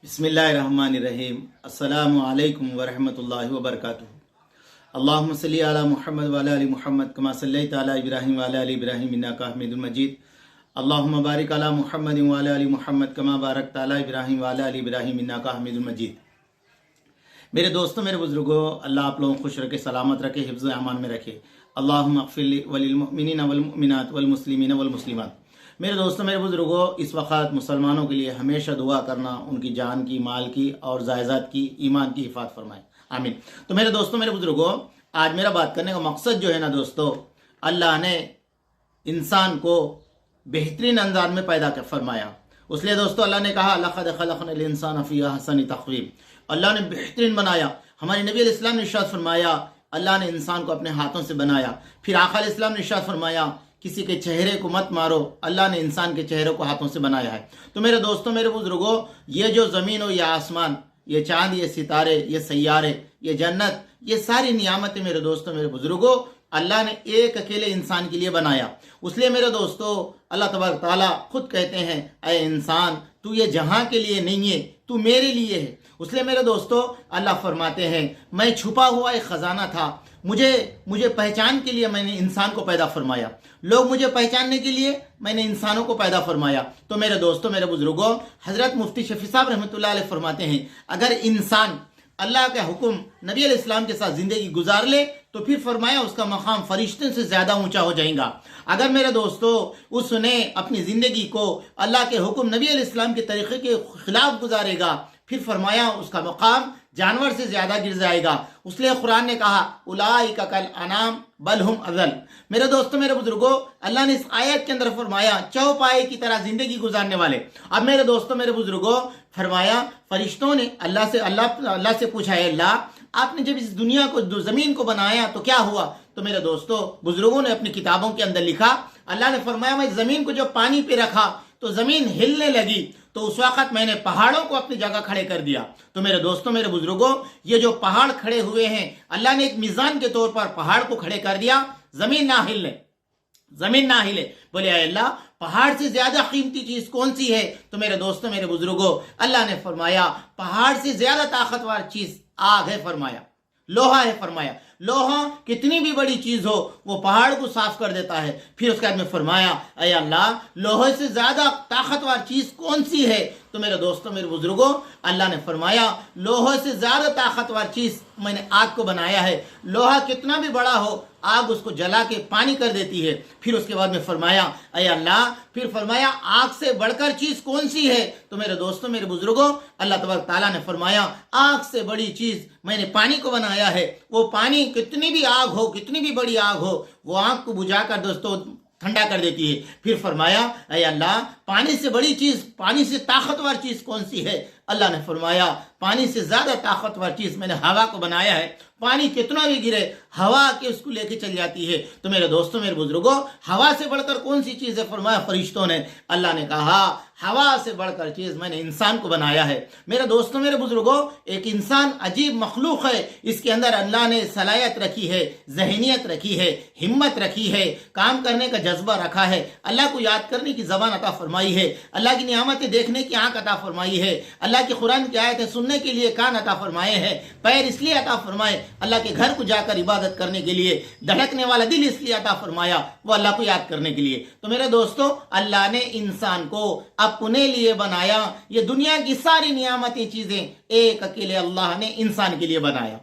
بسم اللہ الرحمن الرحیم السلام علیکم ورحمۃ اللہ وبرکاتہ اللہم صلی علی محمد وعلی آل محمد کما صلیت علی ابراہیم وعلی آل ابراہیم انک حمید مجید اللہم بارک علی محمد وعلی آل محمد کما بارکت علی ابراہیم وعلی آل ابراہیم انک حمید مجید۔ میرے دوستوں، میرے بزرگوں، اللہ آپ لوگوں کو خوش رکھے، سلامت رکھے، حفظ و امان میں رکھے۔ اللہم اغفر لی وللمؤمنین والمؤمنات والمسلمین والمسلمات۔ میرے دوستوں، میرے بزرگوں، اس وقت مسلمانوں کے لیے ہمیشہ دعا کرنا ان کی جان کی، مال کی اور جائیداد کی، ایمان کی حفاظت فرمائے، آمین۔ تو میرے دوستوں، میرے بزرگوں، آج میرا بات کرنے کا مقصد جو ہے نا دوستو، اللہ نے انسان کو بہترین انداز میں پیدا فرمایا۔ اس لیے دوستو اللہ نے کہا لقد خلقنا الانسان فی احسن تقویم، اللہ نے بہترین بنایا۔ ہمارے نبی علیہ السلام نے ارشاد فرمایا اللہ نے انسان کو اپنے ہاتھوں سے بنایا۔ پھر آقا علیہ السلام نے ارشاد فرمایا کسی کے چہرے کو مت مارو، اللہ نے انسان کے چہرے کو ہاتھوں سے بنایا ہے۔ تو میرے دوستوں، میرے بزرگوں، یہ جو زمین و یہ آسمان، یہ چاند، یہ ستارے، یہ سیارے، یہ جنت، یہ ساری نعمتیں میرے دوستوں، میرے بزرگوں، اللہ نے ایک اکیلے انسان کے لیے بنایا۔ اس لیے میرے دوستوں اللہ تبارک تعالیٰ خود کہتے ہیں اے انسان تو یہ جہاں کے لیے نہیں ہے، تو میرے لیے ہے۔ اس لیے میرے دوستو اللہ فرماتے ہیں میں چھپا ہوا ایک خزانہ تھا، مجھے پہچان کے لیے میں نے انسان کو پیدا فرمایا، لوگ مجھے پہچاننے کے لیے میں نے انسانوں کو پیدا فرمایا۔ تو میرے دوستو، میرے بزرگوں، حضرت مفتی شفیع صاحب رحمۃ اللہ علیہ فرماتے ہیں اگر انسان اللہ کا حکم نبی علیہ السلام کے ساتھ زندگی گزار لے تو پھر فرمایا اس کا مقام فرشتوں سے زیادہ اونچا ہو جائے گا۔ اگر میرے دوستو اس نے اپنی زندگی کو اللہ کے حکم نبی علیہ السلام کے طریقے کے خلاف گزارے گا پھر فرمایا اس کا مقام جانور سے زیادہ گر جائے گا۔ اس لیے قرآن نے کہا اولئک کالانعام بل ہم اضل۔ میرے دوستوں، میرے بزرگوں، اللہ نے اس آیت کے اندر فرمایا چوپائے کی طرح زندگی گزارنے والے۔ اب میرے دوستوں، میرے بزرگوں، فرمایا فرشتوں نے اللہ سے پوچھا ہے اللہ آپ نے جب اس دنیا کو زمین کو بنایا تو کیا ہوا؟ تو میرے دوستوں بزرگوں نے اپنی کتابوں کے اندر لکھا اللہ نے فرمایا میں زمین کو جب پانی پہ رکھا تو زمین ہلنے لگی تو اس وقت میں نے پہاڑوں کو اپنی جگہ کھڑے کر دیا۔ تو میرے دوستوں، میرے بزرگوں، یہ جو پہاڑ کھڑے ہوئے ہیں اللہ نے ایک میزان کے طور پر پہاڑ کو کھڑے کر دیا، زمین نہ ہلے۔ بولے اے اللہ پہاڑ سے زیادہ قیمتی چیز کون سی ہے؟ تو میرے دوستوں، میرے بزرگوں، اللہ نے فرمایا پہاڑ سے زیادہ طاقتور چیز آگ ہے، فرمایا لوہا ہے، فرمایا لوہا کتنی بھی بڑی چیز ہو وہ پہاڑ کو صاف کر دیتا ہے۔ پھر اس کے بعد میں فرمایا اے اللہ لوہے سے زیادہ طاقتور چیز کون سی ہے؟ تو میرے دوستوں، میرے بزرگوں، اللہ نے فرمایا لوہے سے زیادہ طاقتور چیز میں نے آگ کو بنایا ہے۔ لوہا کتنا بھی بڑا ہو آگ اس کو جلا کے پانی کر دیتی ہے۔ پھر اس کے بعد میں فرمایا اے اللہ پھر فرمایا آگ سے بڑھ کر چیز کون سی ہے؟ تو میرے دوستوں، میرے بزرگوں، اللہ تبارک تعالیٰ نے فرمایا آگ سے بڑی چیز میں نے پانی کو بنایا ہے۔ وہ پانی کتنی بھی آگ ہو، کتنی بھی بڑی آگ ہو، وہ آگ کو بجھا کر دوستوں ٹھنڈا کر دیتی ہے۔ پھر فرمایا اے اللہ پانی سے بڑی چیز، پانی سے طاقتور چیز کون سی ہے؟ اللہ نے فرمایا پانی سے زیادہ طاقتور چیز میں نے ہوا کو بنایا ہے۔ پانی کتنا بھی گرے ہوا کے اس کو لے کے چل جاتی ہے۔ تو میرے دوستوں، میرے بزرگوں، ہوا سے بڑھ کر کون سی چیز ہے؟ فرمایا فرشتوں نے۔ اللہ نے کہا ہوا سے بڑھ کر چیز میں نے انسان کو بنایا ہے۔ میرے دوستوں، میرے بزرگوں، ایک انسان عجیب مخلوق ہے، اس کے اندر اللہ نے صلاحیت رکھی ہے، ذہنیت رکھی ہے، ہمت رکھی ہے، کام کرنے کا جذبہ رکھا ہے، اللہ کو یاد کرنے کی زبان عطا فرمائی ہے، اللہ کی نعمتیں دیکھنے کی آنکھ عطا فرمائی ہے، اللہ کی قرآن کی آیتیں سننے کے لیے کان عطا فرمائے ہیں، پیر اس لیے عطا فرمائے اللہ کے گھر کو جا کر عبادت کرنے کے لیے، دھڑکنے والا دل اس لیے عطا فرمایا وہ اللہ کو یاد کرنے کے لیے۔ تو میرے دوستوں اللہ نے انسان کو اپنے لیے بنایا۔ یہ دنیا کی ساری نعمتیں چیزیں ایک اکیلے اللہ نے انسان کے لیے بنایا۔